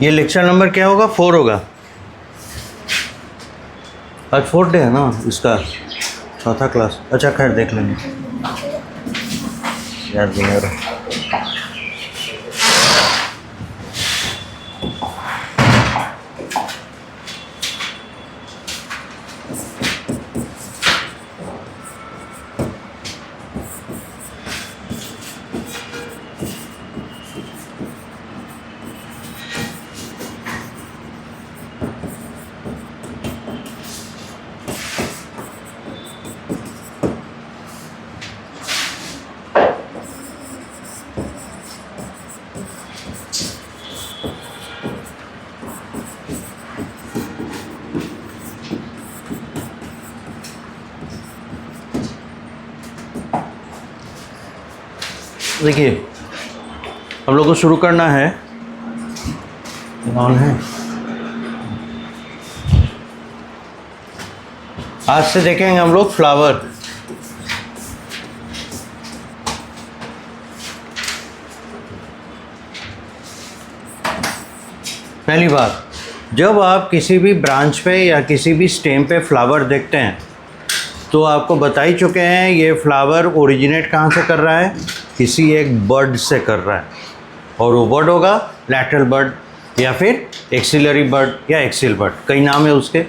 ये lecture number क्या होगा? 4 होगा। आज 4th डे है ना इसका, चौथा क्लास। अच्छा खैर देख लेंगे, याद नहीं आ रहा। देखिए हम लोग को शुरू करना है, ऑन है। आज से देखेंगे हम लोग फ्लावर। पहली बात, जब आप किसी भी ब्रांच पे या किसी भी स्टेम पे फ्लावर देखते हैं तो आपको बता ही चुके हैं ये फ्लावर ओरिजिनेट कहाँ से कर रहा है, किसी एक बर्ड से कर रहा है। और वो बर्ड होगा लैटरल बर्ड या फिर एक्सिलरी बर्ड या एक्सिल बर्ड, कई नाम है उसके।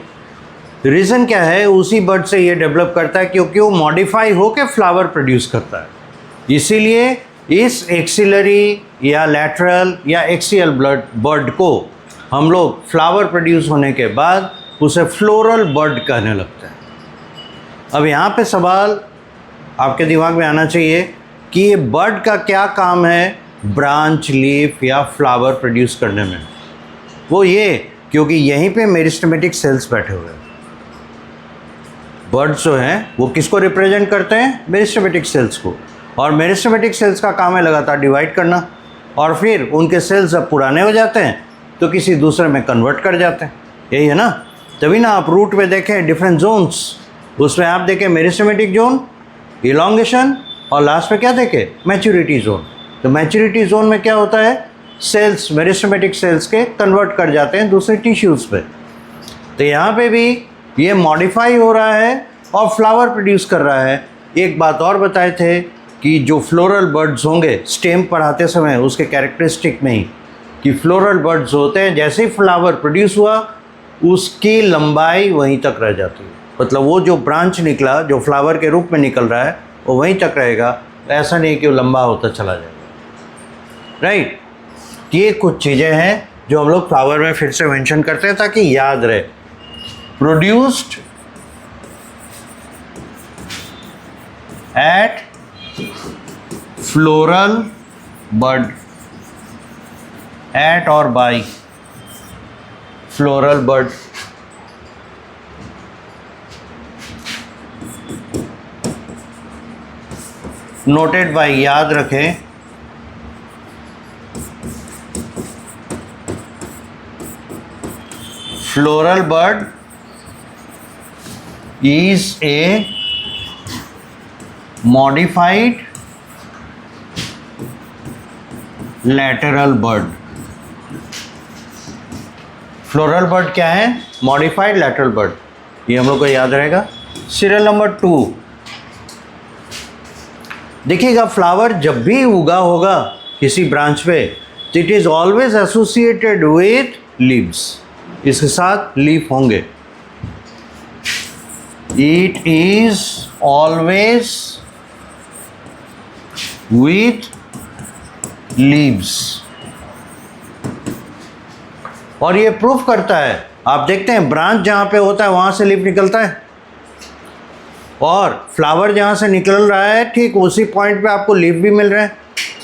रीज़न क्या है, उसी बर्ड से ये डेवलप करता है क्योंकि वो मॉडिफाई होकर फ्लावर प्रोड्यूस करता है। इसीलिए इस एक्सिलरी या लैटरल या एक्सियल बर्ड को हम लोग फ्लावर प्रोड्यूस होने के बाद उसे फ्लोरल बर्ड कहने लगते हैं। अब यहाँ पे सवाल आपके दिमाग में आना चाहिए कि ये बर्ड का क्या काम है ब्रांच, लीफ या फ्लावर प्रोड्यूस करने में। वो ये क्योंकि यहीं पे मेरिस्टेमेटिक सेल्स बैठे हुए हैं। बर्ड्स जो हैं वो किसको रिप्रेजेंट करते हैं? मेरिस्टेमेटिक सेल्स को। और मेरिस्टेमेटिक सेल्स का काम है लगातार डिवाइड करना, और फिर उनके सेल्स जब पुराने हो जाते हैं तो किसी दूसरे में कन्वर्ट कर जाते हैं। यही है ना, तभी ना आप रूट में देखें डिफरेंट जोन्स, उसमें आप देखें मेरिस्टेमेटिक जोन, इलॉन्गेशन, और लास्ट में क्या देखें? Maturity zone. तो मैच्योरिटी जोन में क्या होता है? सेल्स मेरिस्टेमेटिक सेल्स के कन्वर्ट कर जाते हैं दूसरे टिश्यूज़ पे। तो यहाँ पे भी ये मॉडिफाई हो रहा है और फ्लावर प्रोड्यूस कर रहा है। एक बात और बताए थे कि जो फ्लोरल बर्ड्स होंगे, स्टेम पढ़ाते समय उसके कैरेक्टरिस्टिक में ही, कि फ्लोरल बर्ड्स होते हैं जैसे ही फ्लावर प्रोड्यूस हुआ उसकी लंबाई वहीं तक रह जाती है। मतलब वो जो ब्रांच निकला, जो फ्लावर के रूप में निकल रहा है, वो वहीं तक रहेगा। ऐसा नहीं कि वो लंबा होता चला जाएगा। राइट, ये कुछ चीज़ें हैं जो हम लोग फ्लावर में फिर से मेंशन करते हैं ताकि याद रहे। Produced at floral bud, at और by floral bud. Noted by, याद रखें, floral bird is a modified lateral bird। Floral bird क्या है? Modified lateral bird. ये हम लोग को याद रहेगा। सीरियल नंबर 2 देखिएगा, फ्लावर जब भी उगा होगा किसी ब्रांच पे, it is always associated with leaves, इसके साथ लीफ होंगे। It is always with leaves। और ये प्रूफ करता है, आप देखते हैं ब्रांच जहाँ पे होता है वहाँ से लीफ निकलता है, और फ्लावर जहाँ से निकल रहा है ठीक उसी पॉइंट पे आपको लीफ भी मिल रहा है।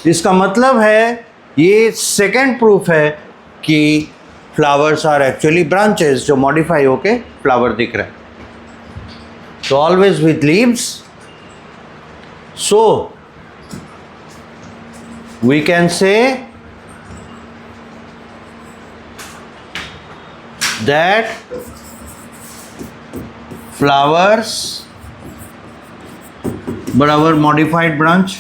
इसका मतलब है ये सेकेंड प्रूफ है कि फ्लावर्स आर एक्चुअली ब्रांचेस जो मॉडिफाई होके फ्लावर दिख रहा है। So always with leaves. So we can say that flowers बराबर modified branch,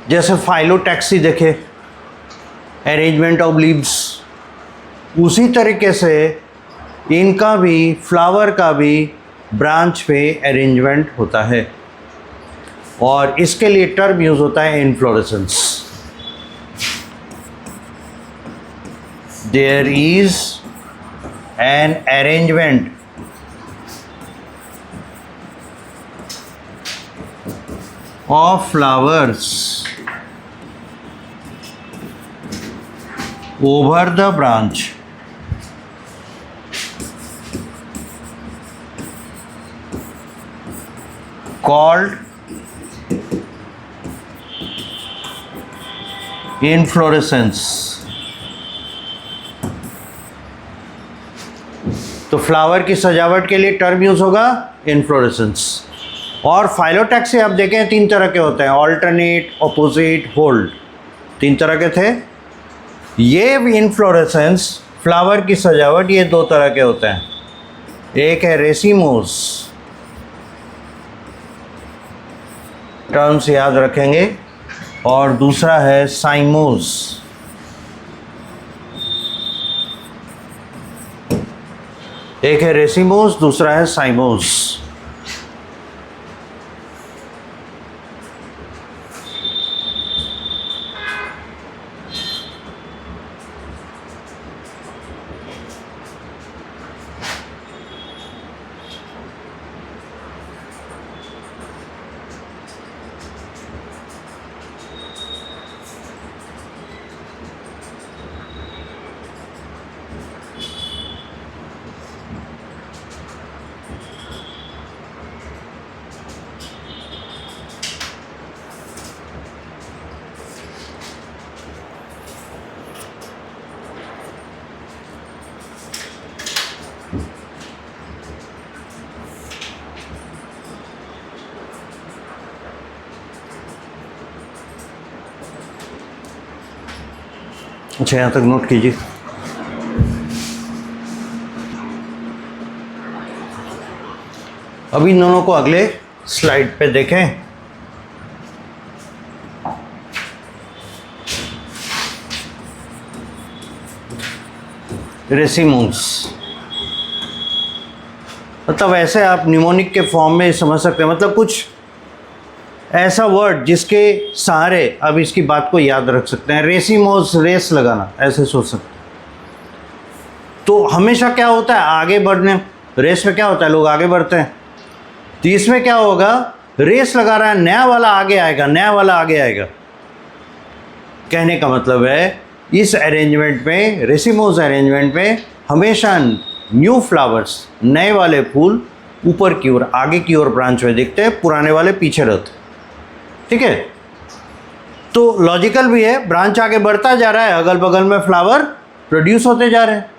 जैसे फाइलोटैक्सी देखे, अरेंजमेंट ऑफ लीव्स, उसी तरीके से इनका भी, फ्लावर का भी ब्रांच पे अरेंजमेंट होता है और इसके लिए टर्म यूज होता है inflorescence. There is an arrangement of flowers over the branch called inflorescence। तो फ्लावर की सजावट के लिए टर्म यूज होगा इनफ्लोरेसेंस। और फाइलोटैक्सी आप देखें 3 तरह के होते हैं, ऑल्टरनेट, अपोजिट, होल्ड, 3 तरह के थे। ये इनफ्लोरेसेंस, फ्लावर की सजावट, ये 2 तरह के होते हैं। एक है रेसिमोस, टर्म्स याद रखेंगे, और दूसरा है साइमोस। एक है रेसिमोस, दूसरा है साइमोस। अच्छा, यहाँ तक नोट कीजिए। अभी इन दोनों को अगले स्लाइड पे देखें। रेसिमोस मतलब ऐसे आप निमोनिक के फॉर्म में समझ सकते हैं, मतलब कुछ ऐसा वर्ड जिसके सहारे अब इसकी बात को याद रख सकते हैं। रेसिमोस, रेस लगाना, ऐसे सोच सकते हैं। तो हमेशा क्या होता है, आगे बढ़ने, रेस में क्या होता है, लोग आगे बढ़ते हैं। तो इसमें क्या होगा, रेस लगा रहा है, नया वाला आगे आएगा, नया वाला आगे आएगा। कहने का मतलब है इस अरेंजमेंट में, रेसिमोस अरेंजमेंट में, हमेशा न्यू फ्लावर्स, नए वाले फूल ऊपर की ओर, आगे की ओर ब्रांच में दिखते हैं, पुराने वाले पीछे रहते हैं। ठीक है, तो लॉजिकल भी है, ब्रांच आगे बढ़ता जा रहा है, अगल बगल में फ्लावर प्रोड्यूस होते जा रहे हैं।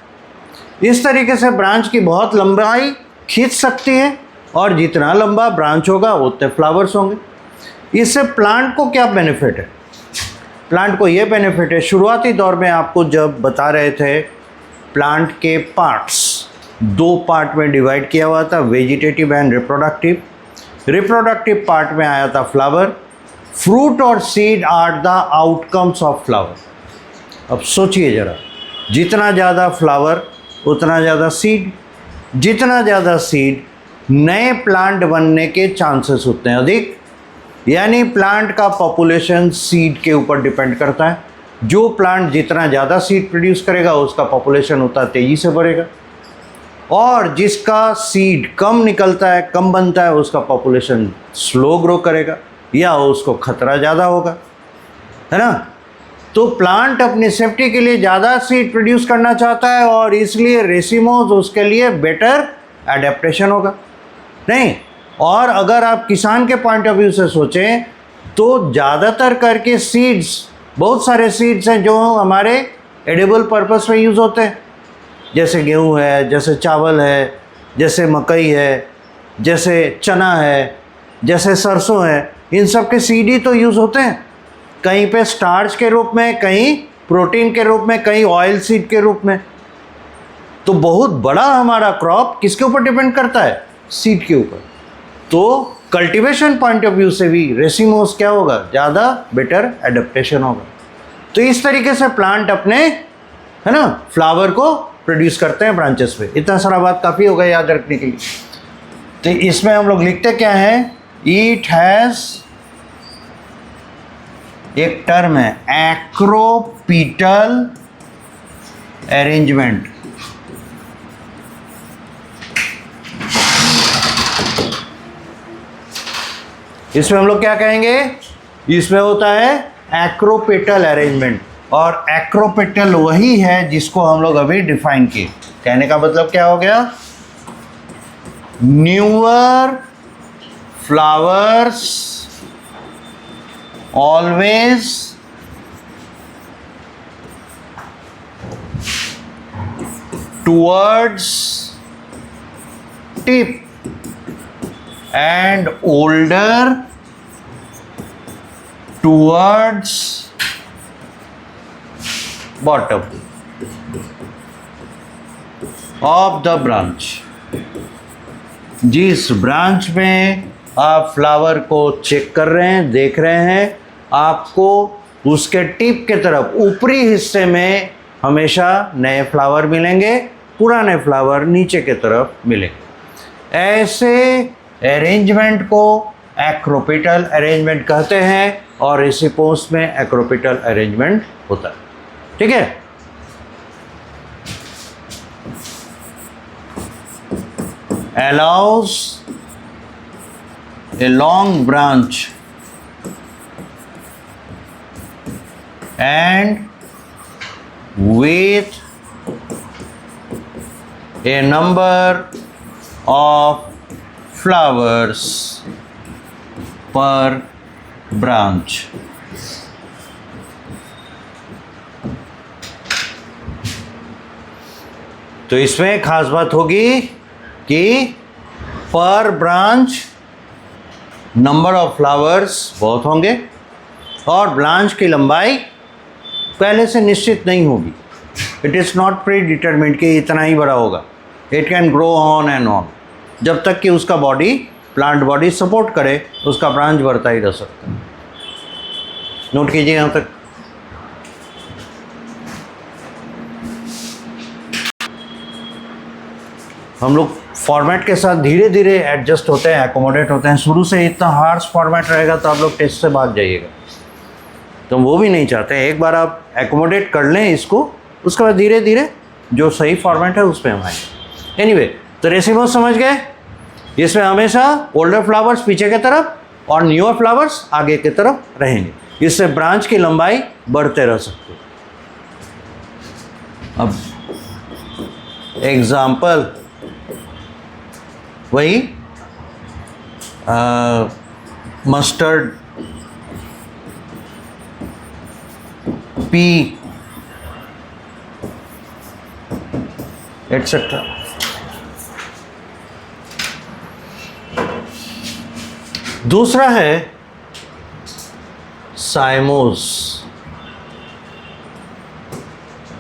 इस तरीके से ब्रांच की बहुत लंबाई खींच सकती है, और जितना लंबा ब्रांच होगा उतने फ्लावर्स होंगे। इससे प्लांट को क्या बेनिफिट है, प्लांट को ये बेनिफिट है, शुरुआती दौर में आपको जब बता रहे थे प्लांट के पार्ट्स 2 पार्ट में डिवाइड किया हुआ था, vegetative and reproductive. Reproductive part में आया था फ्लावर, फ्रूट और seed are the outcomes of flower. अब सोचिए ज़रा, जितना ज़्यादा फ्लावर उतना ज़्यादा सीड, जितना ज़्यादा सीड नए प्लांट बनने के चांसेस उतने अधिक, यानी प्लांट का पॉपुलेशन सीड के ऊपर डिपेंड करता है। जो प्लांट जितना ज़्यादा सीड प्रोड्यूस करेगा उसका पॉपुलेशन उतना तेज़ी से बढ़ेगा, और जिसका सीड कम निकलता है, कम बनता है, उसका पॉपुलेशन स्लो ग्रो करेगा या उसको खतरा ज़्यादा होगा, है ना। तो प्लांट अपनी सेफ्टी के लिए ज़्यादा सीड प्रोड्यूस करना चाहता है, और इसलिए रेसिमोस उसके लिए बेटर एडेप्टेशन होगा। नहीं, और अगर आप किसान के पॉइंट ऑफ व्यू से सोचें तो ज़्यादातर करके सीड्स, बहुत सारे सीड्स हैं जो हमारे एडिबल पर्पस में यूज़ होते हैं, जैसे गेहूँ है, जैसे चावल है, जैसे मकई है, जैसे चना है, जैसे सरसों है। इन सब के सीड ही तो यूज़ होते हैं, कहीं पे स्टार्च के रूप में, कहीं प्रोटीन के रूप में, कहीं ऑयल सीड के रूप में। तो बहुत बड़ा हमारा क्रॉप किसके ऊपर डिपेंड करता है, सीड के ऊपर। तो कल्टीवेशन पॉइंट ऑफ व्यू से भी रेसिमोस क्या होगा, ज़्यादा बेटर एडेप्टेशन होगा। तो इस तरीके से प्लांट अपने, है ना, फ्लावर को प्रोड्यूस करते हैं ब्रांचेस पे। इतना सारा बात काफ़ी होगा याद रखने के लिए। तो इसमें हम लोग लिखते क्या है, इट हैज़, एक टर्म है एक्रोपीटल अरेंजमेंट। इसमें हम लोग क्या कहेंगे, इसमें होता है एक्रोपेटल अरेंजमेंट। और एक्रोपेटल वही है जिसको हम लोग अभी डिफाइन किए। कहने का मतलब क्या हो गया, newer flowers always towards tip and older towards bottom of the branch। जिस ब्रांच में आप फ्लावर को चेक कर रहे हैं, देख रहे हैं, आपको उसके टिप के तरफ ऊपरी हिस्से में हमेशा नए फ्लावर मिलेंगे, पुराने फ्लावर नीचे के तरफ मिलेंगे। ऐसे अरेंजमेंट को एक्रोपेटल अरेंजमेंट कहते हैं और इसी पोस्ट में एक्रोपेटल अरेंजमेंट होता है। ठीक है, allows a long branch and with a number of flowers per branch। तो इसमें खास बात होगी कि पर ब्रांच नंबर ऑफ फ्लावर्स बहुत होंगे और ब्रांच की लंबाई पहले से निश्चित नहीं होगी। It is not pre determined कि इतना ही बड़ा होगा। It can grow on and on, जब तक कि उसका बॉडी, प्लांट बॉडी सपोर्ट करे, उसका ब्रांच बढ़ता ही रह सकता है। नोट कीजिए यहाँ तक। हम लोग फॉर्मेट के साथ धीरे धीरे एडजस्ट होते हैं, एकोमोडेट होते हैं। शुरू से इतना हार्श फॉर्मेट रहेगा तो आप लोग टेस्ट से भाग जाइएगा, तो वो भी नहीं चाहते हैं। एक बार आप एकोमोडेट कर लें इसको, उसके बाद धीरे धीरे जो सही फॉर्मेट है उस पर हम आएंगे। एनीवे, तो रेसिमोस समझ गए। इसमें हमेशा ओल्डर फ्लावर्स पीछे की तरफ और न्यूअर फ्लावर्स आगे की तरफ रहेंगे। इससे ब्रांच की लंबाई बढ़ते रह सकती है। अब एग्जाम्पल वही मस्टर्ड, पी एटसेट्रा। दूसरा है साइमोस।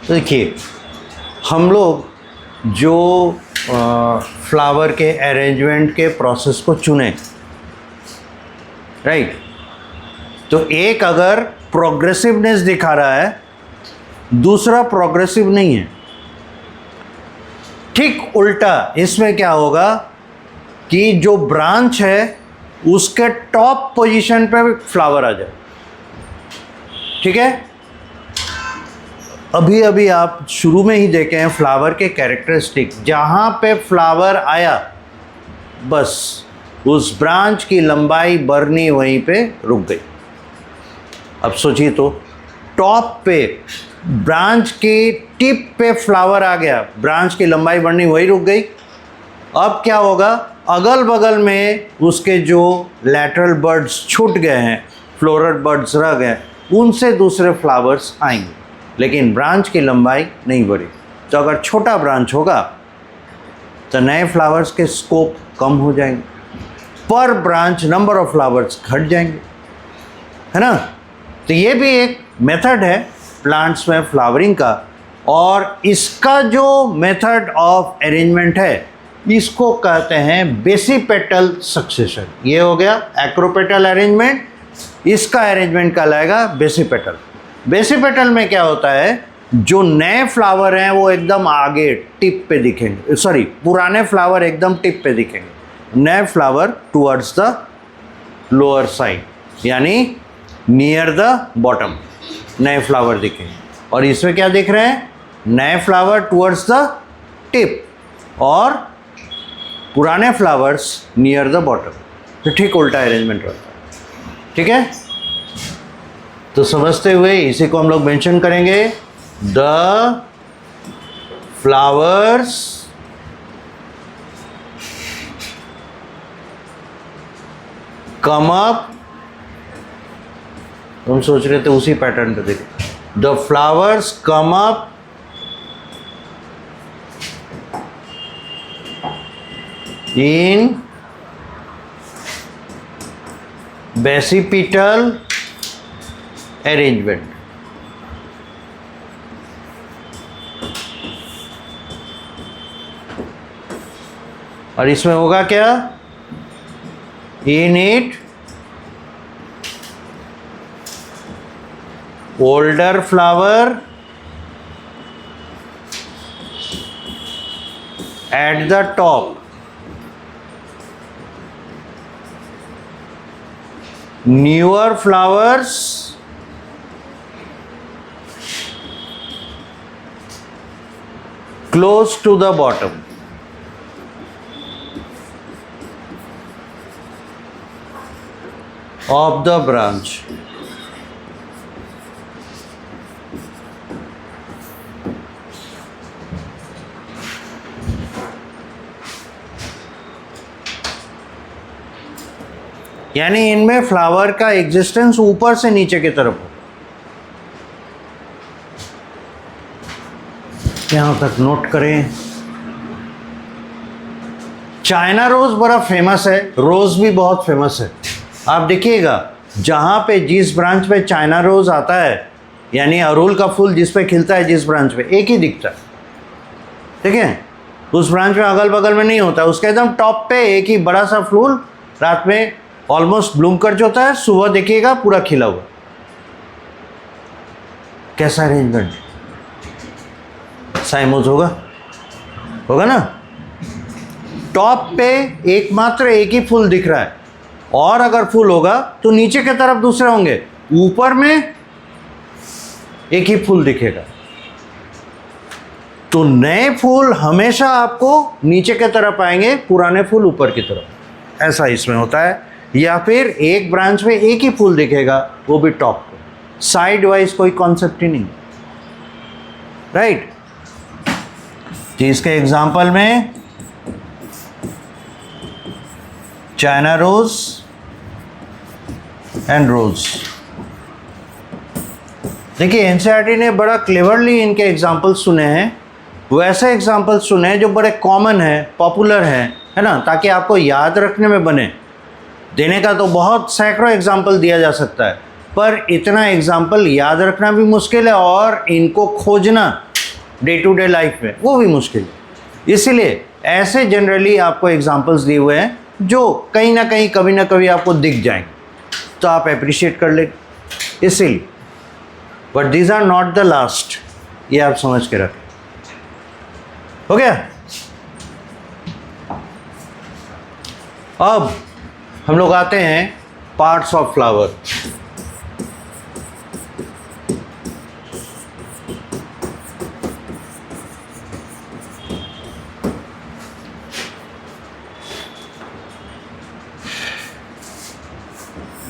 देखिए, हम लोग जो फ्लावर के अरेंजमेंट के प्रोसेस को चुने, राइट, तो एक अगर प्रोग्रेसिवनेस दिखा रहा है, दूसरा प्रोग्रेसिव नहीं है। ठीक उल्टा इसमें क्या होगा कि जो ब्रांच है उसके टॉप पोजीशन पे फ्लावर आ जाए। ठीक है, अभी अभी आप शुरू में ही देखे हैं फ्लावर के कैरेक्टरिस्टिक। जहाँ पे फ्लावर आया बस उस ब्रांच की लंबाई बढ़नी वहीं पे रुक गई। अब सोचिए तो, टॉप पे ब्रांच के टिप पे फ्लावर आ गया, ब्रांच की लंबाई बढ़नी वहीं रुक गई। अब क्या होगा, अगल बगल में उसके जो लैटरल बर्ड्स छूट गए हैं, फ्लोरल बर्ड्स रह गए, उनसे दूसरे फ्लावर्स आएंगे, लेकिन ब्रांच की लंबाई नहीं बढ़ी। तो अगर छोटा ब्रांच होगा तो नए फ्लावर्स के स्कोप कम हो जाएंगे, पर ब्रांच नंबर ऑफ फ्लावर्स घट जाएंगे, है ना। तो ये भी एक मेथड है प्लांट्स में फ्लावरिंग का, और इसका जो मेथड ऑफ अरेंजमेंट है इसको कहते हैं बेसिपेटल सक्सेशन। ये हो गया एक्रोपेटल अरेंजमेंट, इसका अरेंजमेंट कहलाएगा बेसिपेटल। बेसिपेटल में क्या होता है, जो नए फ्लावर हैं वो एकदम आगे टिप पे दिखेंगे, सॉरी पुराने फ्लावर एकदम टिप पे दिखेंगे, नए flower towards the lower side, यानी नियर द बॉटम नए फ्लावर दिखेंगे। और इसमें क्या दिख रहे हैं, नए फ्लावर टुवर्ड्स द टिप और पुराने फ्लावर्स नियर द बॉटम। तो ठीक उल्टा अरेंजमेंट रहता है। ठीक है, तो समझते हुए इसी को हम लोग मेंशन करेंगे, द फ्लावर्स कम अप, हम सोच रहे थे उसी पैटर्न पे देखिए, the flowers come up in basipetal arrangement। और इसमें होगा क्या, in it older flower at the top, newer flowers close to the bottom। of the branch। यानी इनमें फ्लावर का एग्जिस्टेंस ऊपर से नीचे की तरफ हो। यहां तक नोट करें। चाइना रोज बड़ा फेमस है, रोज भी बहुत फेमस है। आप देखिएगा जहां पे जिस ब्रांच पे चाइना रोज आता है, यानी अड़हुल का फूल जिस पे खिलता है जिस ब्रांच पे, एक ही दिखता है। ठीक है, उस ब्रांच में अगल बगल में नहीं होता, उसके एकदम टॉप पे एक ही बड़ा सा फूल रात में ऑलमोस्ट ब्लूम कर जाता है, सुबह देखिएगा पूरा खिला हुआ। कैसा अरेंजमेंट, साइमोज होगा ना। टॉप पे एकमात्र एक ही फूल दिख रहा है, और अगर फूल होगा तो नीचे की तरफ दूसरे होंगे, ऊपर में एक ही फूल दिखेगा। तो नए फूल हमेशा आपको नीचे की तरफ आएंगे, पुराने फूल ऊपर की तरफ, ऐसा इसमें होता है। या फिर एक ब्रांच में एक ही फूल दिखेगा, वो भी टॉप पे, साइड वाइज कोई कॉन्सेप्ट ही नहीं, राइट। तो इसके एग्जाम्पल में चाइना रोज एंड रोज। देखिए एनसीईआरटी ने बड़ा क्लेवरली इनके एग्जाम्पल्स चुने हैं, वैसे एग्जाम्पल्स चुने हैं जो बड़े कॉमन है, पॉपुलर है ना, ताकि आपको याद रखने में बने। देने का तो बहुत सैकड़ों एग्जाम्पल दिया जा सकता है, पर इतना एग्जाम्पल याद रखना भी मुश्किल है, और इनको खोजना डे टू डे लाइफ में वो भी मुश्किल है। इसीलिए ऐसे जनरली आपको एग्जाम्पल्स दिए हुए हैं जो कहीं ना कहीं कभी ना कभी आपको दिख जाएंगे, तो आप अप्रिशिएट कर ले इसीलिए। But these are not the last, ये आप समझ के रखें। हो गया। अब हम लोग आते हैं पार्ट्स ऑफ फ्लावर।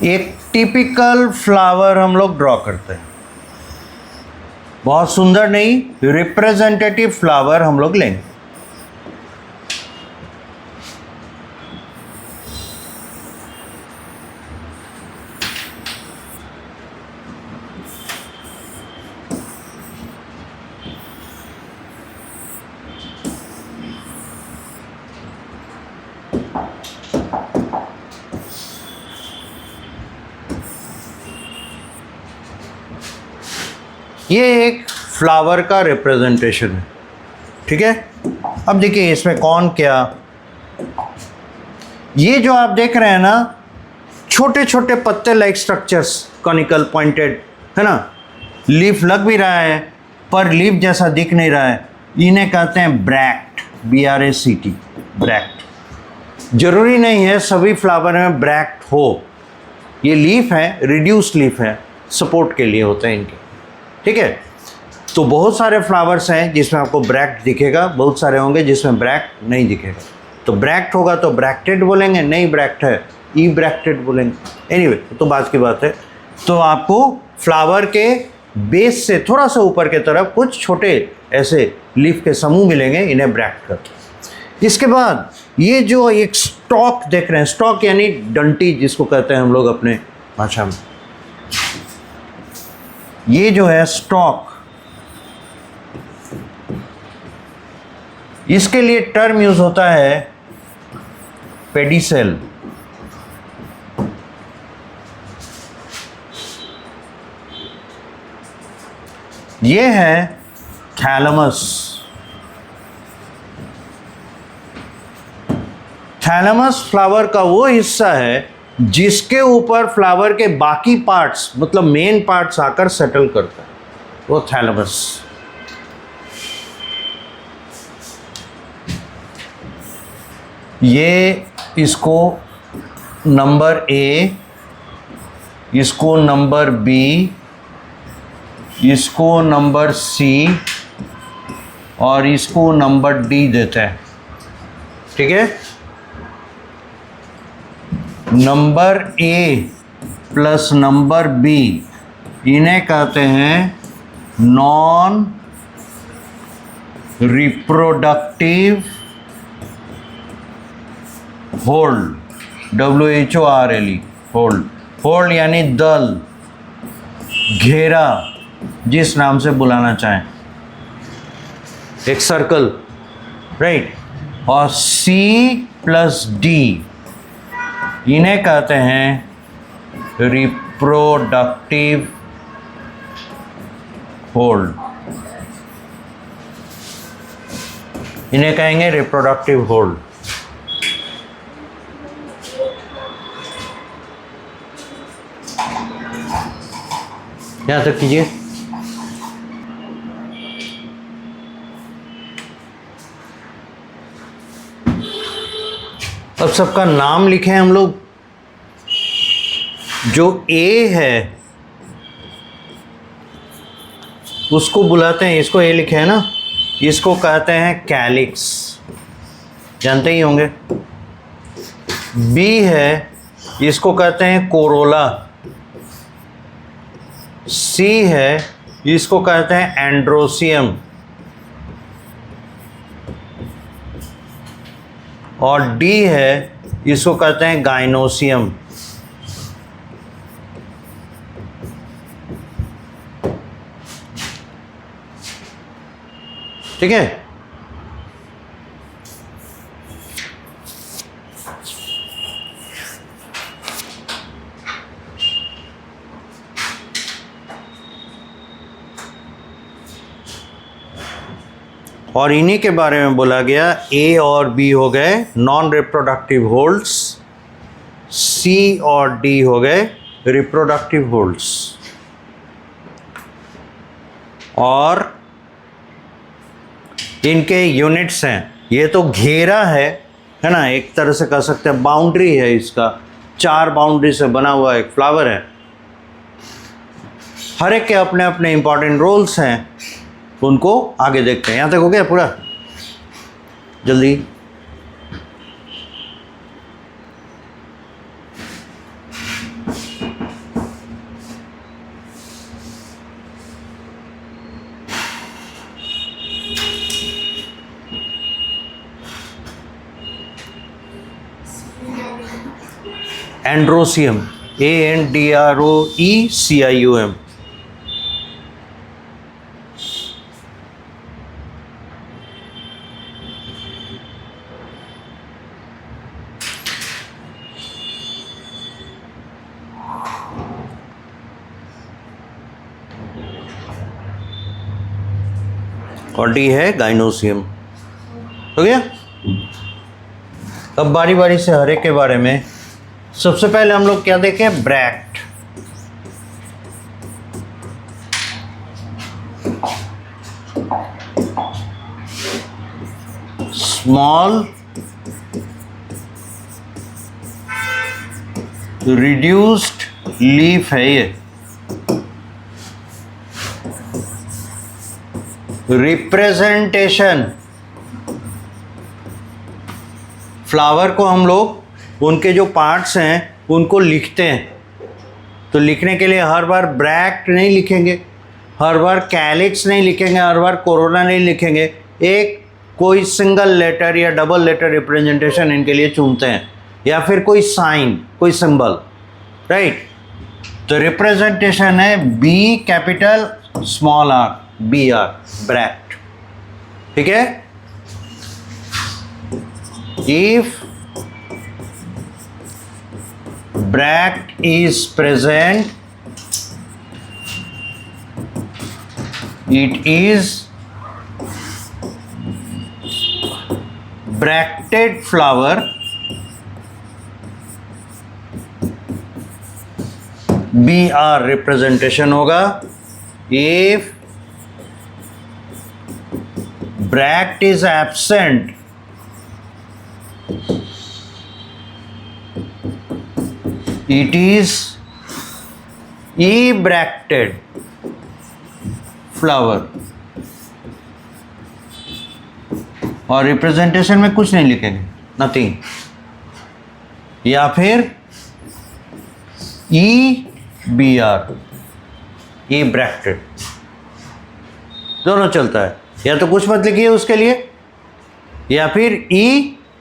एक टिपिकल फ्लावर हम लोग ड्रॉ करते हैं, बहुत सुंदर नहीं, रिप्रेजेंटेटिव फ्लावर हम लोग लेंगे। ये एक फ्लावर का रिप्रेजेंटेशन है, ठीक है। अब देखिए इसमें कौन क्या, ये जो आप देख रहे हैं ना छोटे छोटे पत्ते लाइक स्ट्रक्चर्स, कॉनिकल पॉइंटेड, है ना, लीफ लग भी रहा है पर लीफ जैसा दिख नहीं रहा है, इन्हें कहते हैं ब्रैक्ट, BRACT, ब्रैक्ट। जरूरी नहीं है सभी फ्लावर में ब्रैक्ट हो, ये लीफ है, रिड्यूस्ड लीफ है, सपोर्ट के लिए होते हैं इनके, ठीक है। तो बहुत सारे फ्लावर्स हैं जिसमें आपको ब्रैक्ट दिखेगा, बहुत सारे होंगे जिसमें ब्रैक्ट नहीं दिखेगा। तो ब्रैक्ट होगा तो ब्रैक्टेड बोलेंगे, नहीं ब्रैक्ट है ई ब्रैक्टेड बोलेंगे। एनीवे तो बात की बात है। तो आपको फ्लावर के बेस से थोड़ा सा ऊपर के तरफ कुछ छोटे ऐसे लीफ के समूह मिलेंगे, इन्हें ब्रैक्ट करते हैं। इसके बाद ये जो एक स्टॉक देख रहे हैं, स्टॉक यानी डंटी जिसको कहते हैं हम लोग अपने भाषा में, ये जो है स्टॉक, इसके लिए टर्म यूज होता है पेडिसेल। ये है थैलेमस। थैलेमस फ्लावर का वो हिस्सा है जिसके ऊपर फ्लावर के बाकी पार्ट्स, मतलब मेन पार्ट्स आकर सेटल करता है, वो थैलेमस। ये इसको नंबर A, इसको नंबर B, इसको नंबर C और इसको नंबर D देता है, ठीक है। Number A plus number B इन्हें कहते हैं non reproductive hold, WHORLE, hold. Hold यानी दल, घेरा, जिस नाम से बुलाना चाहें, एक सर्कल, राइट। और C प्लस D इन्हें कहते हैं रिप्रोडक्टिव होल्ड, इन्हें कहेंगे रिप्रोडक्टिव होल्ड। यहाँ तक कीजिए। अब सबका नाम लिखे हम लोग। जो ए है उसको बुलाते हैं, इसको ए लिखे है ना, इसको कहते हैं कैलिक्स, जानते ही होंगे। बी है, इसको कहते हैं कोरोला। सी है, इसको कहते हैं एंड्रोसियम। और डी है, इसको कहते हैं गाइनोसियम। ठीक है। और इन्हीं के बारे में बोला गया, ए और बी हो गए नॉन रिप्रोडक्टिव होल्ड्स, सी और डी हो गए रिप्रोडक्टिव होल्ड्स। और इनके यूनिट्स हैं, ये तो घेरा है ना, एक तरह से कह सकते हैं बाउंड्री है इसका, 4 बाउंड्री से बना हुआ एक फ्लावर है। हर एक के अपने अपने इंपॉर्टेंट रोल्स हैं, उनको आगे देखते हैं। यहाँ तक हो गया पूरा, जल्दी। Androecium, ANDROECIUM। और डी है गाइनोसियम। हो गया। अब बारी बारी से हर एक के बारे में। सबसे पहले हम लोग क्या देखें, ब्रैक्ट। स्मॉल रिड्यूस्ड लीफ है ये। रिप्रेजेंटेशन, फ्लावर को हम लोग उनके जो पार्ट्स हैं उनको लिखते हैं। तो लिखने के लिए हर बार ब्रैक्ट नहीं लिखेंगे, हर बार कैलिक्स नहीं लिखेंगे, हर बार कोरोना नहीं लिखेंगे। एक कोई सिंगल लेटर या डबल लेटर रिप्रेजेंटेशन इनके लिए चुनते हैं, या फिर कोई साइन, कोई सिंबल, राइट। तो रिप्रेजेंटेशन है B capital small R, B R, bract. ठीक है। If bract is present, it is bracted flower, BR representation होगा। if bract is absent, it is E-bracted flower। और रिप्रेजेंटेशन में कुछ नहीं लिखेंगे, नथिंग। या फिर E-BR, E-bracted, दोनों चलता है। या तो कुछ मत लिखिए उसके लिए, या फिर E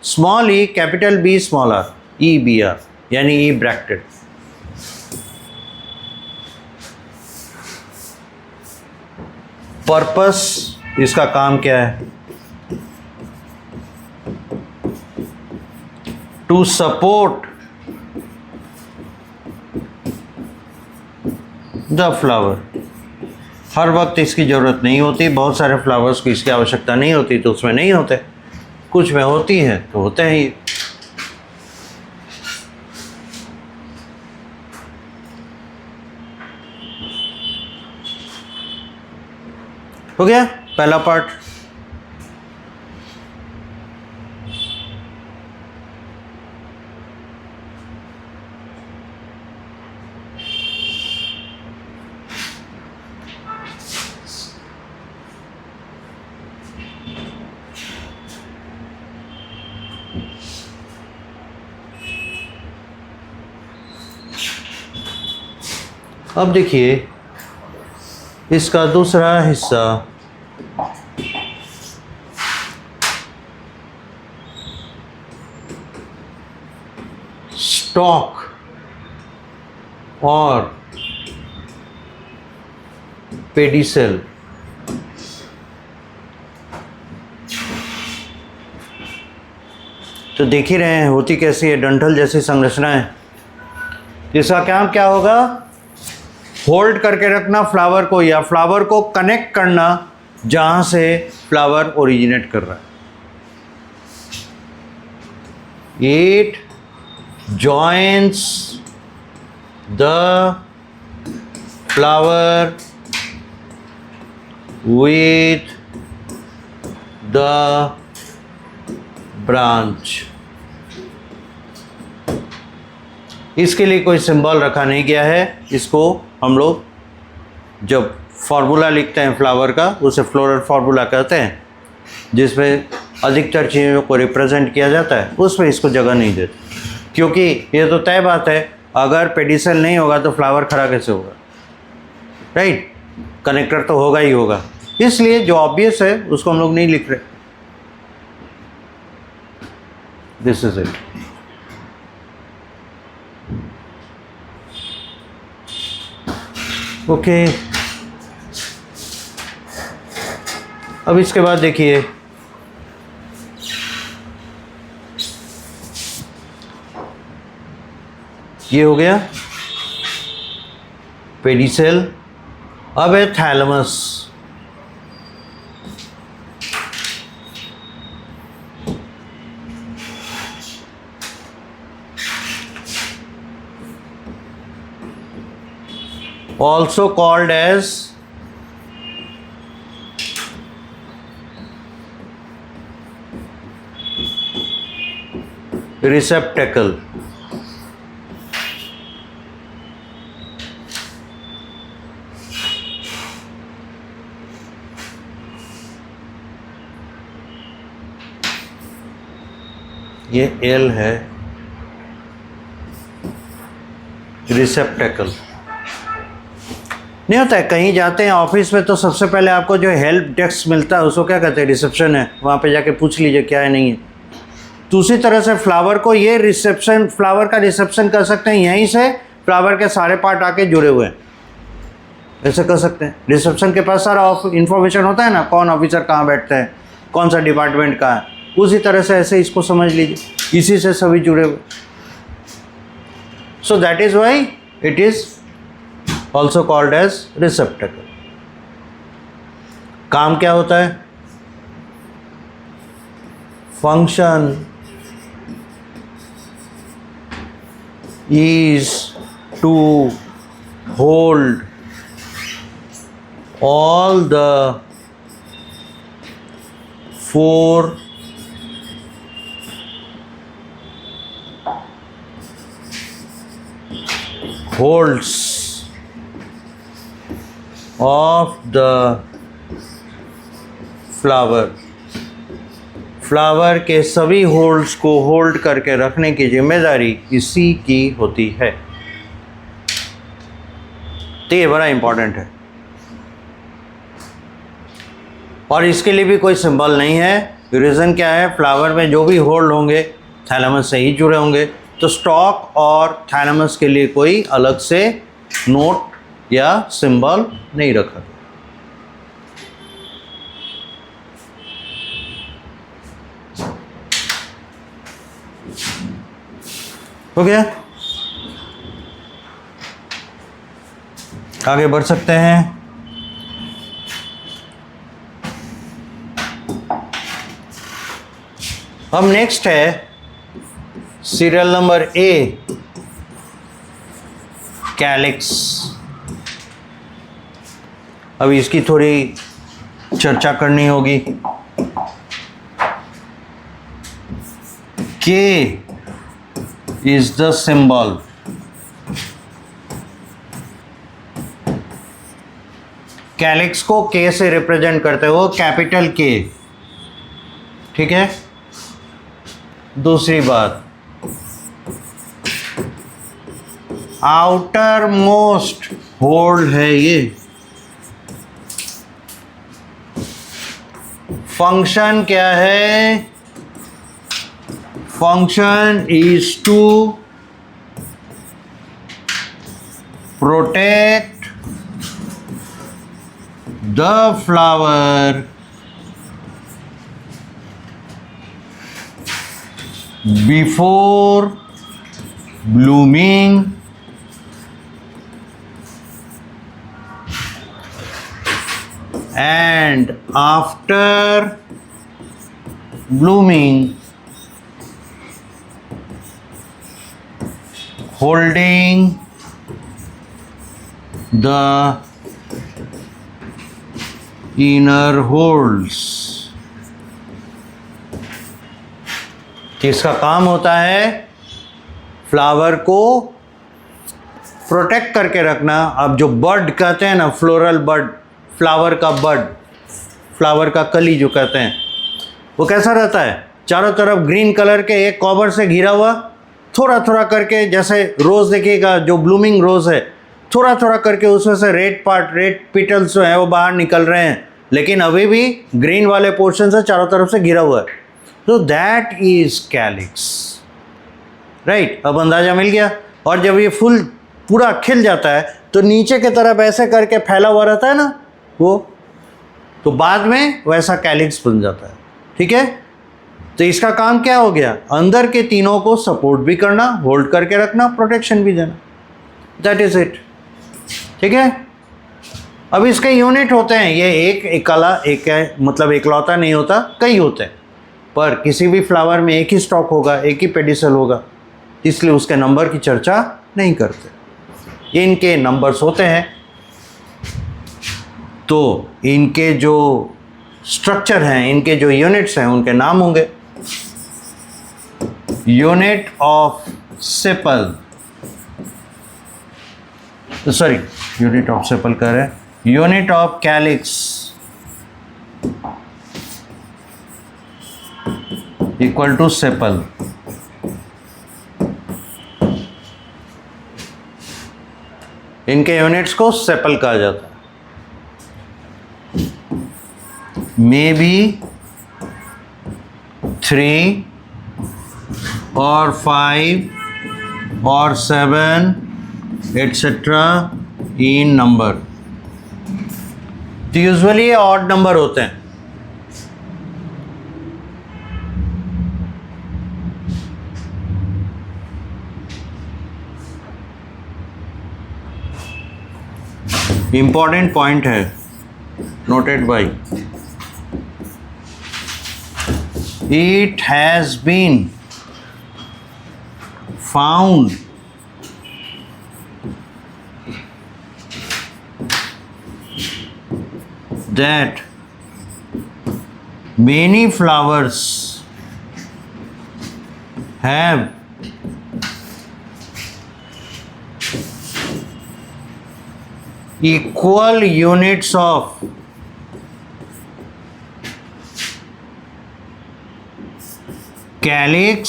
small E capital B small R, E-BR यानी ई ब्रैकेटेड। पर्पस, इसका काम क्या है, टू सपोर्ट द फ्लावर। हर वक्त इसकी ज़रूरत नहीं होती, बहुत सारे फ्लावर्स को इसकी आवश्यकता नहीं होती तो उसमें नहीं होते, कुछ में होती है तो होते हैं ये। हो गया पहला पार्ट। अब देखिए इसका दूसरा हिस्सा, स्टॉक और पेडिसेल। तो देख ही रहे हैं होती कैसी है, डंठल जैसी संरचना है। इसका काम क्या होगा, होल्ड करके रखना फ्लावर को, या फ्लावर को कनेक्ट करना जहां से फ्लावर ओरिजिनेट कर रहा है। It joins the flower with the branch। इसके लिए कोई सिंबल रखा नहीं गया है। इसको हम लोग जब फार्मूला लिखते हैं फ्लावर का, उसे फ्लोरल फार्मूला कहते हैं, जिसमें अधिकतर चीज़ों को रिप्रेजेंट किया जाता है, उसमें इसको जगह नहीं देते। क्योंकि ये तो तय बात है, अगर पेडिसल नहीं होगा तो फ्लावर खड़ा कैसे होगा, राइट। कनेक्टर तो होगा ही होगा, इसलिए जो ऑब्वियस है उसको हम लोग नहीं लिख रहे। This is it. ओके, अब इसके बाद देखिए ये हो गया पेडिसेल। अब है thalamus. Also called as receptacle. ये एल है, रिसेप्टेकल। नहीं होता है, कहीं जाते हैं ऑफिस में तो सबसे पहले आपको जो हेल्प डेस्क मिलता है उसको क्या कहते हैं, रिसेप्शन है, वहाँ पे जाके पूछ लीजिए क्या है नहीं है। तो उसी तरह से फ्लावर को ये रिसेप्शन, फ्लावर का रिसेप्शन कर सकते हैं, यहीं से फ्लावर के सारे पार्ट आके जुड़े हुए हैं, ऐसे कर सकते हैं। रिसेप्शन के पास सारा इन्फॉर्मेशन होता है ना, कौन ऑफिसर कहाँ बैठते हैं, कौन सा डिपार्टमेंट का है, उसी तरह से ऐसे इसको समझ लीजिए, इसी से सभी जुड़े हुए। So that is why it is also called as receptacle. काम क्या होता है? Function is to hold all the four holds of the flower. Flower के सभी होल्ड्स को होल्ड करके रखने की जिम्मेदारी इसी की होती है। तो ये बड़ा इंपॉर्टेंट है और इसके लिए भी कोई सिंबल नहीं है। रीज़न क्या है? फ्लावर में जो भी होल्ड होंगे थैलेमस से ही जुड़े होंगे, तो स्टॉक और थैलेमस के लिए कोई अलग से नोट या सिंबल नहीं रखा। हो गया? आगे बढ़ सकते हैं। अब नेक्स्ट है सीरियल नंबर ए, कैलिक्स। अब इसकी थोड़ी चर्चा करनी होगी। के is the symbol. कैलिक्स को के से रिप्रेजेंट करते हो, कैपिटल के, ठीक है। दूसरी बात, आउटर मोस्ट होल्ड है ये। फंक्शन क्या है? Function is to protect the flower before blooming and after blooming, holding the inner holes। इसका काम होता है फ्लावर को प्रोटेक्ट करके रखना। अब जो बड कहते हैं ना, फ्लोरल बड, फ्लावर का बड, फ्लावर का कली जो कहते हैं, वो कैसा रहता है? चारों तरफ ग्रीन कलर के एक कवर से घिरा हुआ, थोड़ा थोड़ा करके, जैसे रोज़ देखिएगा जो ब्लूमिंग रोज़ है, थोड़ा थोड़ा करके उसमें से रेड पार्ट, रेड पिटल्स जो हैं वो बाहर निकल रहे हैं, लेकिन अभी भी ग्रीन वाले पोर्शन से चारों तरफ से घिरा हुआ है। तो दैट इज कैलिक्स, राइट। अब अंदाज़ा मिल गया। और जब ये फूल पूरा खिल जाता है तो नीचे की तरफ ऐसे करके फैला हुआ रहता है ना वो, तो बाद में वैसा कैलिक्स बन जाता है, ठीक है। तो इसका काम क्या हो गया? अंदर के तीनों को सपोर्ट भी करना, होल्ड करके रखना, प्रोटेक्शन भी देना। दैट इज इट, ठीक है। अब इसके यूनिट होते हैं, ये एक है, मतलब एकलौता नहीं होता, कई होते हैं, पर किसी भी फ्लावर में एक ही स्टॉक होगा, एक ही पेडिसल होगा, इसलिए उसके नंबर की चर्चा नहीं करते। इनके नंबर्स होते हैं तो इनके जो स्ट्रक्चर हैं, इनके जो यूनिट्स हैं, उनके नाम होंगे। Unit of sepal, sorry unit of sepal कह रहे हैं, unit of calyx equal to sepal. इनके यूनिट्स को सेपल कहा जाता है। मे बी 3 और 5 और 7 एटसेट्रा इन नंबर। तो यूजुअली ये ऑड नंबर होते हैं। इंपॉर्टेंट पॉइंट है, noted by. It has been found that many flowers have equal units of calyx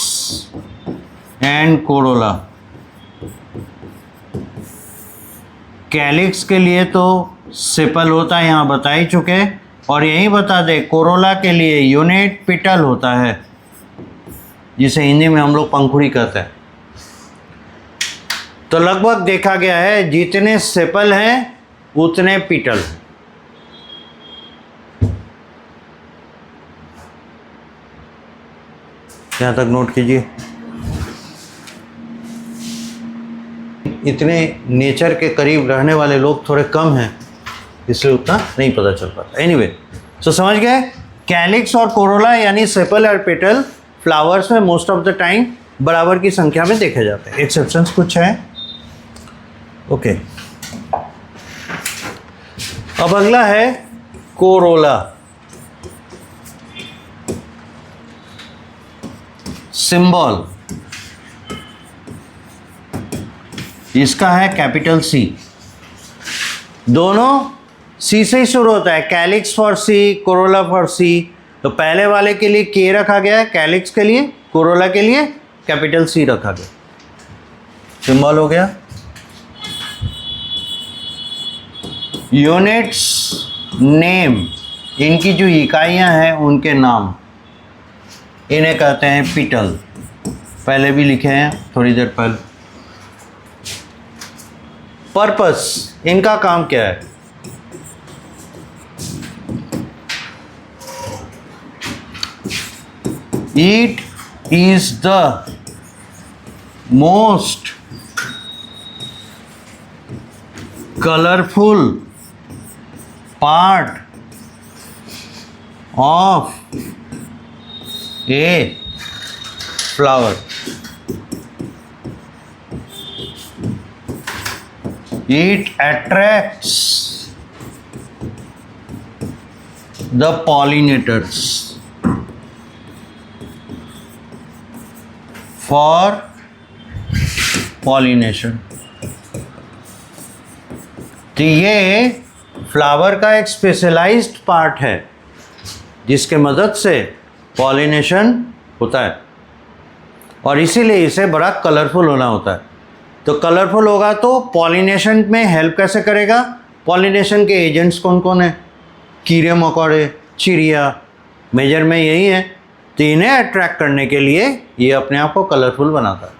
and corolla। Calyx के लिए तो सेपल होता है, यहाँ बता ही चुके, और यही बता दे कोरोला के लिए यूनिट पिटल होता है, जिसे हिंदी में हम लोग पंखुड़ी कहते हैं। तो लगभग देखा गया है जितने सेपल हैं उतने पिटल हैं। यहाँ तक नोट कीजिए। इतने नेचर के करीब रहने वाले लोग थोड़े कम हैं, इसलिए उतना नहीं पता चल पाता। एनीवे, सो समझ गए, कैलिक्स और कोरोला यानी सेपल और पेटल फ्लावर्स में मोस्ट ऑफ द टाइम बराबर की संख्या में देखे जाते हैं। एक्सेप्शंस कुछ हैं। ओके, अब अगला है कोरोला। सिंबल इसका है कैपिटल सी। दोनों सी से ही शुरू होता है, calyx for C, corolla for C. तो पहले वाले के लिए के रखा गया है, कैलिक्स के लिए, कोरोला के लिए कैपिटल सी रखा गया। सिंबल हो गया। यूनिट्स नेम, इनकी जो इकाइयां हैं उनके नाम, इन्हें कहते हैं पिटल। पहले भी लिखे हैं थोड़ी देर पहले। पर्पस, इनका काम क्या है? It is the most colorful part of a flower. It attracts the pollinators for pollination। तो ये फ्लावर का एक स्पेशलाइज्ड पार्ट है जिसके मदद से पॉलिनेशन होता है, और इसीलिए इसे बड़ा कलरफुल होना होता है। तो कलरफुल होगा तो पॉलिनेशन में हेल्प कैसे करेगा? पॉलिनेशन के एजेंट्स कौन कौन है? कीड़े मकोड़े, चिड़िया, मेजर में यही है। तो इन्हें अट्रैक्ट करने के लिए ये अपने आप को कलरफुल बनाता है।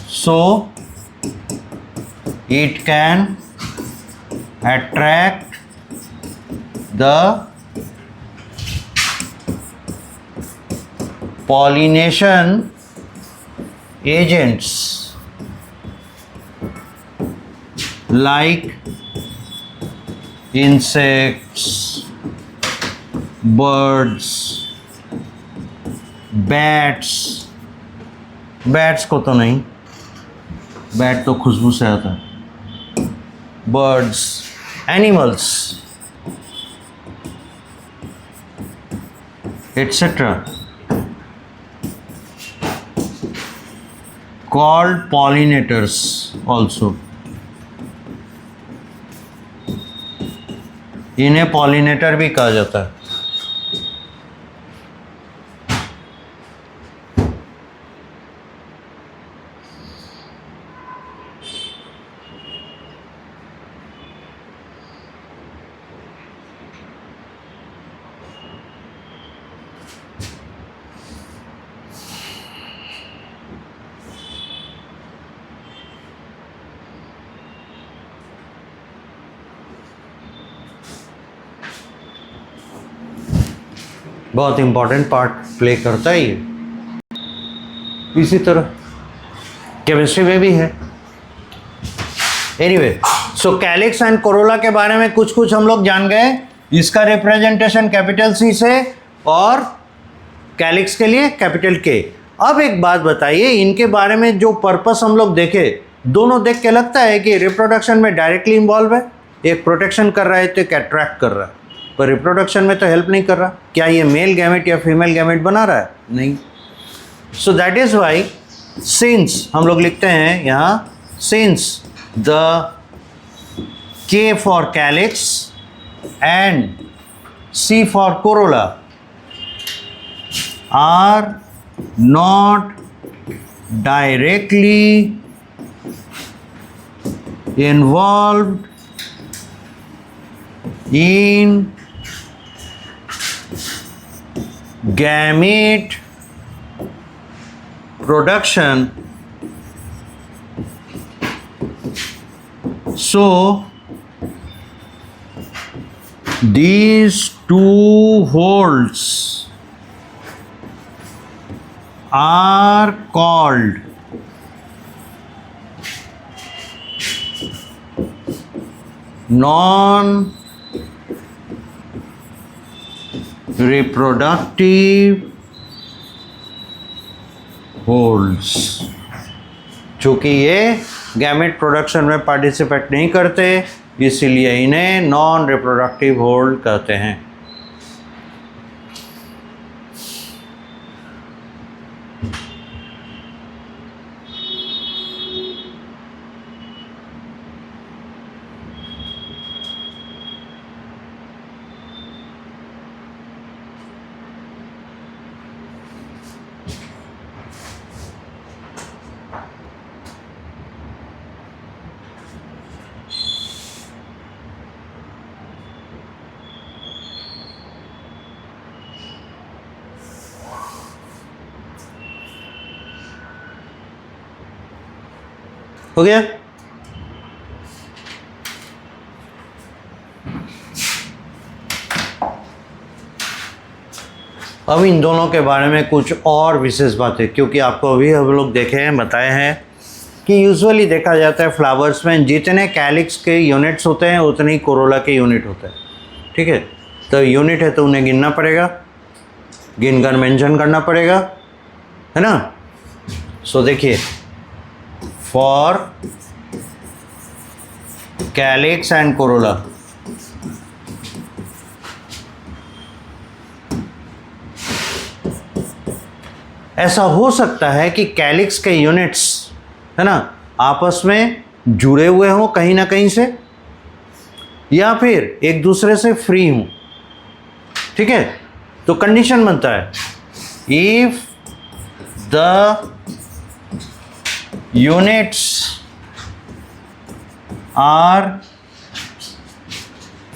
So it can attract the pollination agents like insects, birds, bats। Bats को तो नहीं, बैट तो खुशबू से आता है। Birds, animals etc. called pollinators also. इन्हें पॉलिनेटर भी कहा जाता है. बहुत इंपॉर्टेंट पार्ट प्ले करता है ये. इसी तरह केमिस्ट्री में भी है. Anyway, so calyx and Corolla के बारे में कुछ कुछ हम लोग जान गए. इसका रिप्रेजेंटेशन कैपिटल सी से और कैलिक्स के लिए कैपिटल के. अब एक बात बताइए, इनके बारे में जो पर्पस हम लोग देखे, दोनों देख के लगता है कि रिप्रोडक्शन में डायरेक्टली इन्वॉल्व है. एक प्रोटेक्शन कर रहा है तो एक अट्रैक्ट कर रहा है, पर रिप्रोडक्शन में तो हेल्प नहीं कर रहा. क्या ये मेल गैमेट या फीमेल गैमेट बना रहा है? नहीं. So that is why since हम लोग लिखते हैं यहाँ, since the K for calyx and C for corolla are not directly involved in gamete production, so these two holes are called non-reproductive holds. चूँकि ये गैमेट प्रोडक्शन में participate नहीं करते, इसीलिए इन्हें नॉन रिप्रोडक्टिव होल्ड कहते हैं. हो गया? अब इन दोनों के बारे में कुछ और विशेष बातें, क्योंकि आपको अभी हम लोग देखे हैं, बताए हैं कि यूजुअली देखा जाता है फ्लावर्स में जितने कैलिक्स के यूनिट्स होते हैं उतने ही कोरोला के यूनिट होते हैं. ठीक है, तो यूनिट है तो उन्हें गिनना पड़ेगा, गिनकर मेंशन करना पड़ेगा, है ना. सो देखिए, फॉर कैलिक्स एंड कोरोला, ऐसा हो सकता है कि कैलिक्स के यूनिट्स, है ना, आपस में जुड़े हुए हों कहीं ना कहीं से, या फिर एक दूसरे से फ्री हों. ठीक है, तो कंडीशन बनता है, if the units are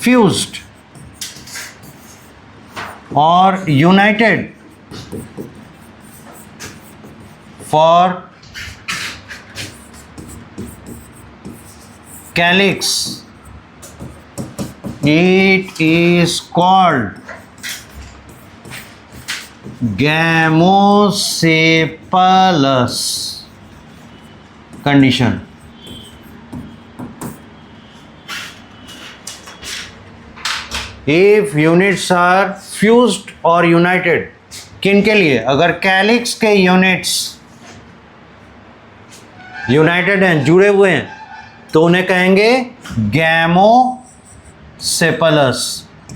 fused or united for calyx, it is called gamocephalous condition. If units are fused or united, किन के लिए? अगर कैलिक्स के यूनिट्स यूनाइटेड हैं, जुड़े हुए हैं, तो उन्हें कहेंगे गैमोसेपलस.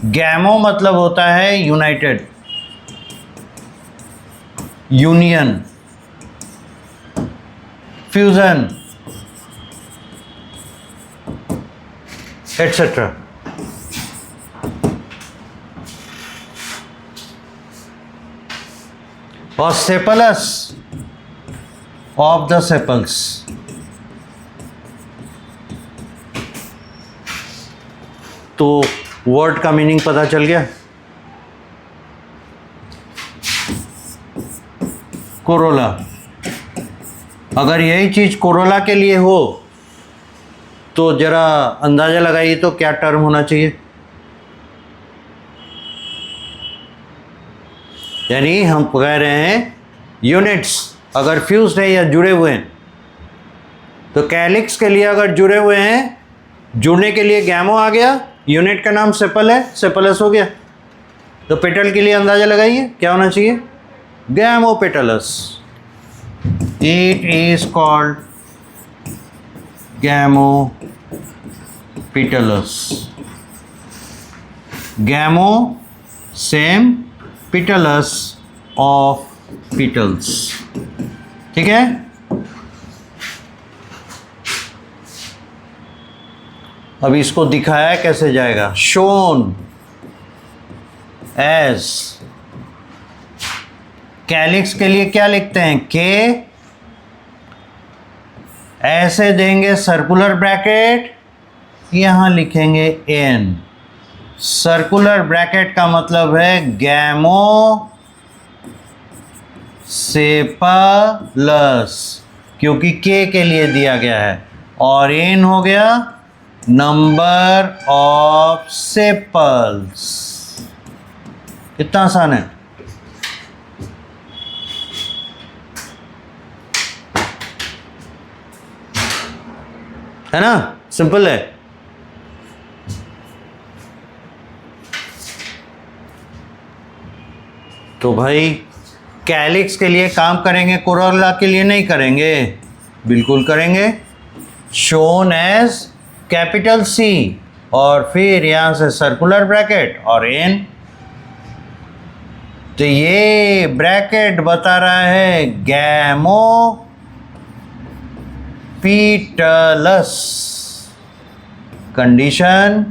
गैमो मतलब होता है यूनाइटेड, यूनियन, फ्यूजन, एटसेट्रा। और सेपलस ऑफ द सेपल्स। तो वर्ड का मीनिंग पता चल गया। कोरोला, अगर यही चीज कोरोला के लिए हो तो जरा अंदाजा लगाइए तो क्या टर्म होना चाहिए। यानी हम कह रहे हैं यूनिट्स अगर फ्यूज्ड है या जुड़े हुए हैं, तो कैलिक्स के लिए अगर जुड़े हुए हैं, जुड़ने के लिए गैमो आ गया, यूनिट का नाम सेपल है, सेपलस हो गया। तो पेटल के लिए अंदाजा लगाइए क्या होना चाहिए, gamopetalous. It is called gamopetalous. गैमो same, petals of petals. ठीक है। अब इसको दिखाया कैसे जाएगा, शोन एज। कैलिक्स के लिए क्या लिखते हैं, के, ऐसे देंगे सर्कुलर ब्रैकेट, यहां लिखेंगे एन। सर्कुलर ब्रैकेट का मतलब है गैमो सेपलस, क्योंकि के लिए दिया गया है, और एन हो गया नंबर ऑफ सेपल्स। कितना आसान है। है ना, सिंपल है। तो भाई कैलिक्स के लिए काम करेंगे, कोरोला के लिए नहीं करेंगे, बिल्कुल करेंगे। शोन एज कैपिटल सी, और फिर यहां से सर्कुलर ब्रैकेट और एन। तो ये ब्रैकेट बता रहा है गैमोपेटलस कंडीशन,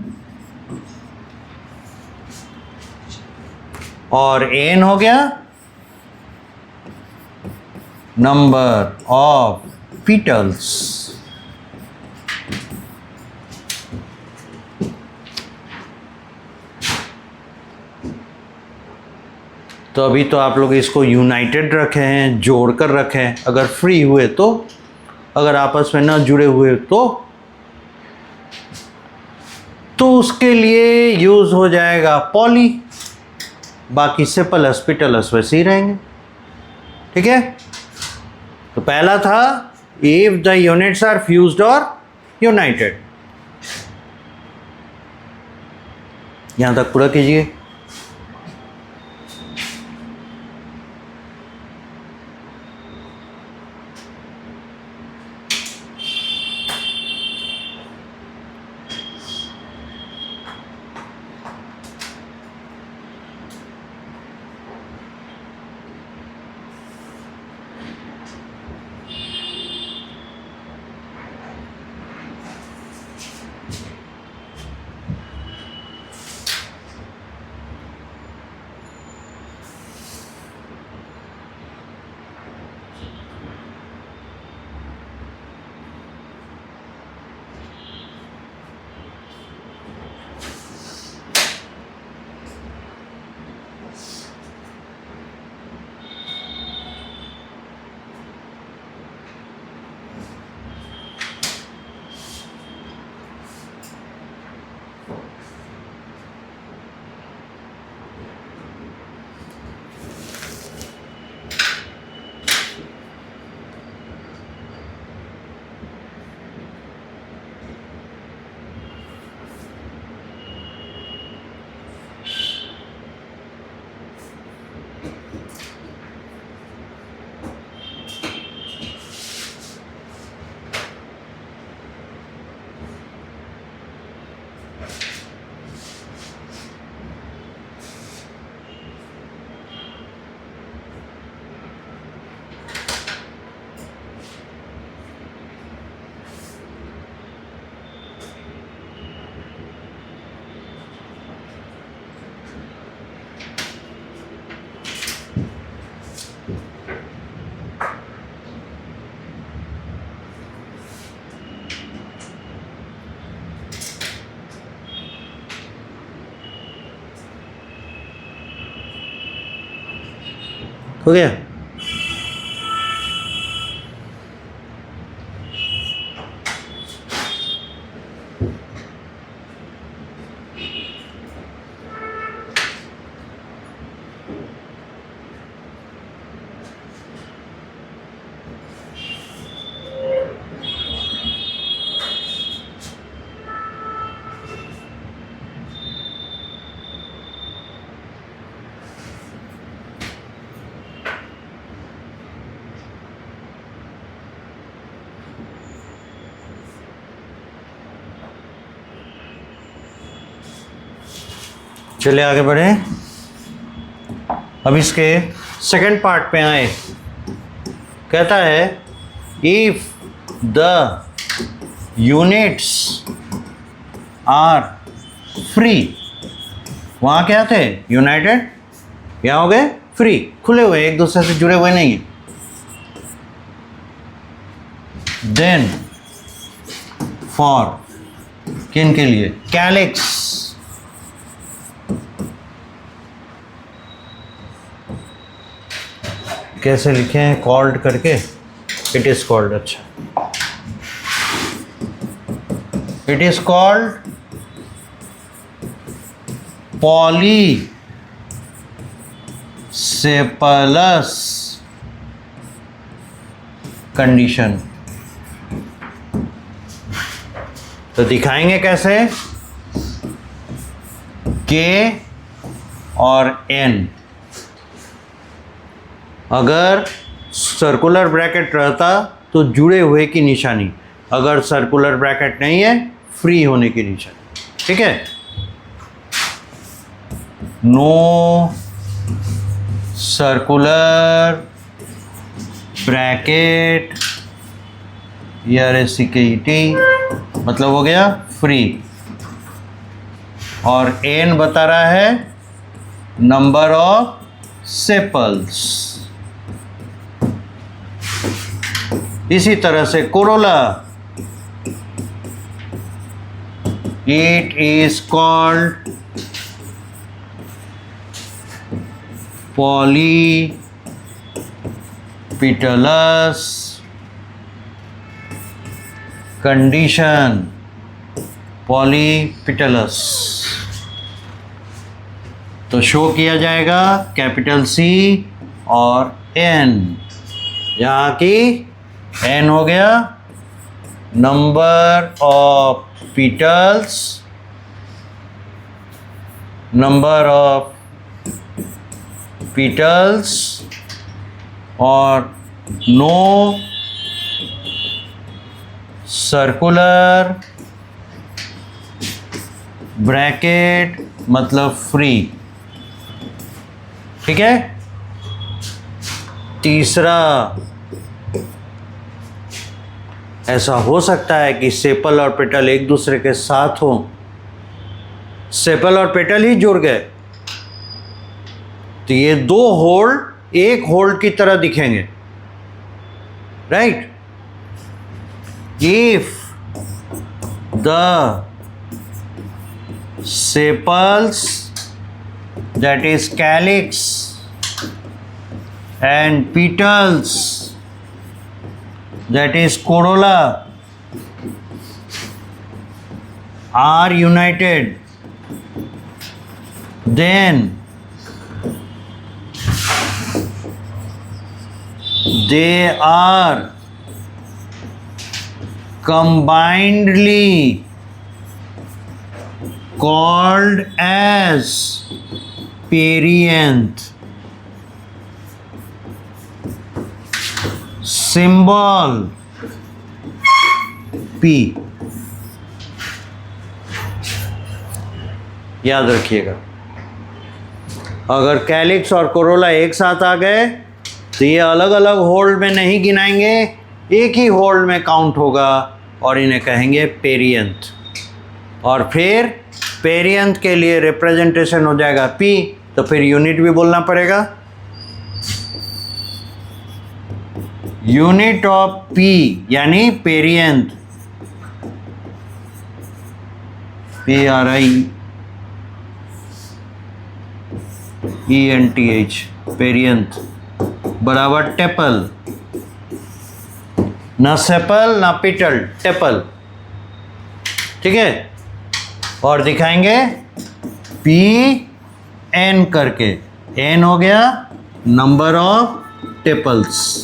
और एन हो गया नंबर ऑफ पेटल्स। तो अभी तो आप लोग इसको यूनाइटेड रखे हैं, जोड़कर रखे हैं। अगर फ्री हुए तो, अगर आपस में ना जुड़े हुए तो उसके लिए यूज हो जाएगा पॉली। बाकी सेपलस पेटलस वैसे ही रहेंगे। ठीक है। तो पहला था if the units are fused और यूनाइटेड। यहां तक पूरा कीजिए। हो गया। चलिए आगे बढ़े। अब इसके सेकंड पार्ट पे आए। कहता है if the units are free, वहाँ क्या थे? यूनाइटेड, यहाँ हो गए फ्री, खुले हुए, एक दूसरे से जुड़े हुए नहीं। देन फॉर, किन के लिए? कैलिक्स, कैसे लिखे हैं? कॉल्ड करके, इट इज कॉल्ड। अच्छा, इट इज कॉल्ड पॉलीसेपलस कंडीशन। तो दिखाएंगे कैसे? के और एन, अगर सर्कुलर ब्रैकेट रहता तो जुड़े हुए की निशानी, अगर सर्कुलर ब्रैकेट नहीं है फ्री होने की निशानी। ठीक है, नो सर्कुलर ब्रैकेट या रेसिकेटी मतलब हो गया फ्री। और एन बता रहा है नंबर ऑफ सेपल्स। इसी तरह से Corolla, it is called polypetalous condition, polypetalous. तो शो किया जाएगा कैपिटल सी और एन, यहाँ की एन हो गया number of petals, number of petals, और नो सर्कुलर ब्रैकेट मतलब फ्री। ठीक है। तीसरा, ऐसा हो सकता है कि सेपल और पेटल एक दूसरे के साथ हो, सेपल और पेटल ही जुड़ गए तो ये दो होल्ड एक होल्ड की तरह दिखेंगे, right. If the sepals, that is calyx, and petals, that is corolla, are united, then they are combinedly called as perianth. Symbol P, याद रखिएगा। अगर कैलिक्स और कोरोला एक साथ आ गए तो ये अलग अलग होल्ड में नहीं गिनाएंगे, एक ही होल्ड में काउंट होगा और इन्हें कहेंगे पेरियंथ। और फिर पेरियंथ के लिए रिप्रेजेंटेशन हो जाएगा P, तो फिर यूनिट भी बोलना पड़ेगा। यूनिट ऑफ P यानी पेरियंथ, PRIENTH, पेरियंथ। बराबर टेपल, ना सेपल ना पिटल, टेपल। ठीक है, और दिखाएंगे पी एन करके, एन हो गया नंबर ऑफ टेपल्स।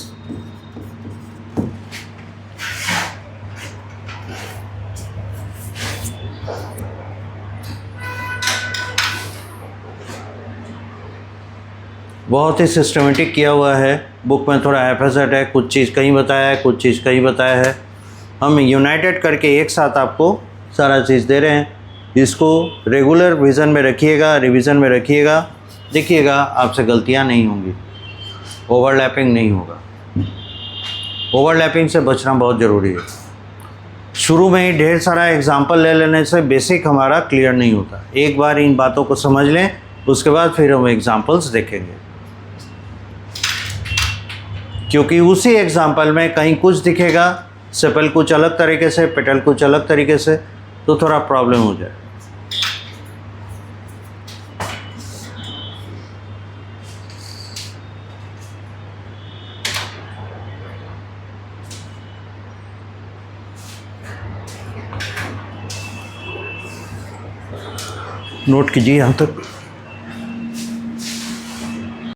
बहुत ही सिस्टमेटिक किया हुआ है, बुक में थोड़ा एफएसएट है, कुछ चीज़ कहीं बताया है, कुछ चीज़ कहीं बताया है। हम यूनाइटेड करके एक साथ आपको सारा चीज़ दे रहे हैं। इसको रेगुलर विज़न में रखिएगा, रिवीजन में रखिएगा, देखिएगा आपसे गलतियां नहीं होंगी, ओवरलैपिंग नहीं होगा। ओवरलैपिंग से बचना बहुत ज़रूरी है। शुरू में ही ढेर सारा एग्जाम्पल ले लेने से बेसिक हमारा क्लियर नहीं होता। एक बार इन बातों को समझ लें, उसके बाद फिर हम एग्जाम्पल्स देखेंगे, क्योंकि उसी एग्जाम्पल में कहीं कुछ दिखेगा, सेपल कुछ अलग तरीके से, पेटल कुछ अलग तरीके से, तो थोड़ा प्रॉब्लम हो जाए। नोट कीजिए यहाँ तक।